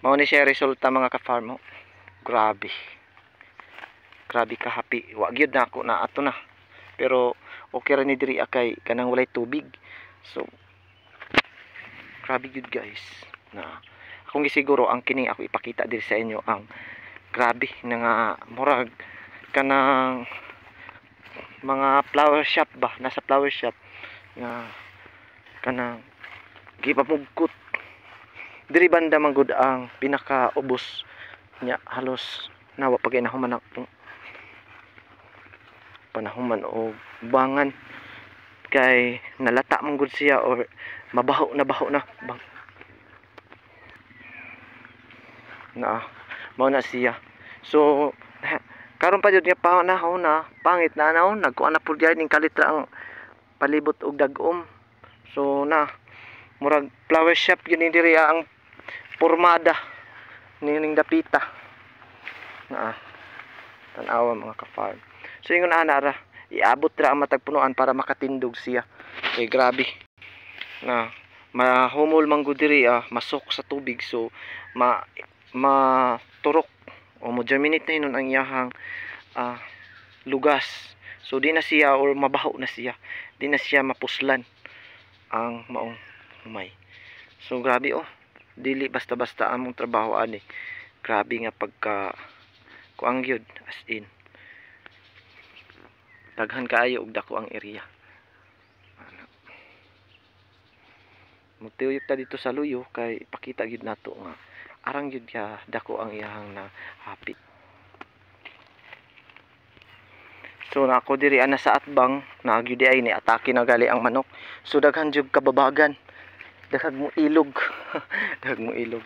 Mao ni siya resulta mga ka-farm. Oh. Grabe. Grabe ka happy. Wa gyud na ako na ato na. Pero okay ra ni diri kay kanang walay tubig. So grabe gyud guys. Na akong gisiguro ang kini ako ipakita diri sa inyo ang grabe nga murag kanang mga flower shop ba, nasa flower shop nga kanang gipamugkot diri banda man gud ang pinakaubos nya halos nawa pagay nahuman ang panahuman o bangan kay nalata man gud siya or mabaho na bang na mao na siya. So karon pa jud nga panahon na pangit na naon nagkuan na pud ning kalitra ang palibot og dag-om. So na murag flower shop yun diri ang pormada ning dapita na tan-awa mga ka-farm. So ingon ana ra iabot ra ang matag punuan para makatindog siya kay grabe na mahumol man gud diri masok sa tubig. So maturok o mo germinate na hinon ang iyahang lugas. So di na siya or mabaho na siya, di na siya mapuslan ang maong humay. So grabe dili basta-basta among trabaho ani. Grabe nga pagka kuang gyud as in. Daghan kaayo og dako ang area. Magtuyok ta dito sa luyo kay ipakita gyud nato nga arang gyud ka dako ang iyahang na happy. So na ako diri ana sa atbang na gyud ay ni atake na gali ang manok. So daghan jud kababagan. Daghag mo ilog. Daghag mo ilog.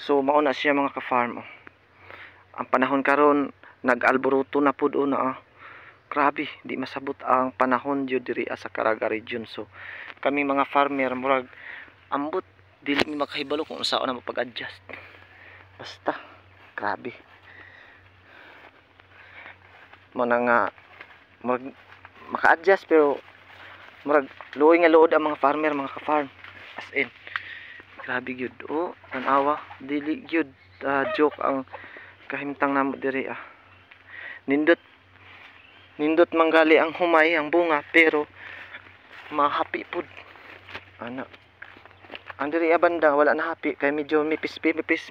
So mao na siya mga ka-farm. Ang panahon karon nag-alboruto na pud una. Grabe, di masabot ang panahon jud diri sa Caraga region. So kami mga farmer murag ambot dili mi makahibalo kung saan na mapag-adjust. Basta grabe. Mo na nga murag maka-adjust pero murag luoy nga luod ang mga farmer mga ka-farm. As in grabe gyud. Tan-awa dili gyud joke ang kahimtang namo diri nindot manggali ang humay ang bunga pero mahappy pud ana ang diri banda wala na happy kay medyo mipis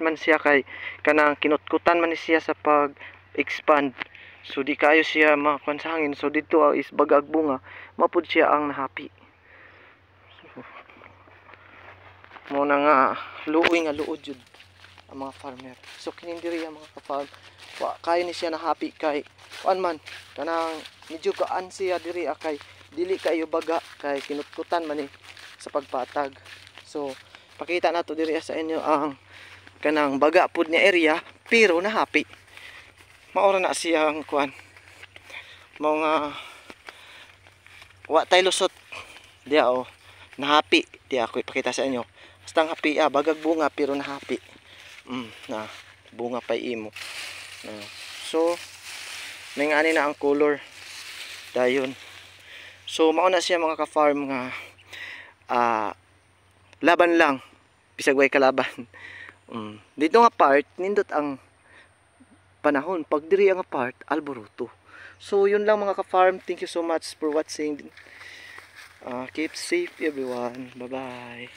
man siya kay kanang kinutkutan man siya sa pag expand. So di kayo siya makuan sa hangin. So dito is bagag bunga mapud siya ang happy. So, mo na nga luoy nga luod jud ang mga farmer. So kining diri ang mga ka-farm wa kayo ni siya na happy kay kuan man kanang medyo gaan siya diri kay dili kayo baga kay kinutkutan man ni sa pagpatag. So pakita nato diri sa inyo ang kanang baga pud ni area pero na happy. Maora na siyang kuan mao nga wa tay lusot dia na happy dia ako ipakita sa inyo. Basta happy bagag bunga pero na happy. Na bunga pa imo. So may nga ani na ang color dayon. So mao na siya mga ka-farm nga laban lang bisag way kalaban. Dito nga part nindot ang panahon pag diri ang part alboruto. So yun lang mga ka-farm, thank you so much for watching. Keep safe everyone, bye bye.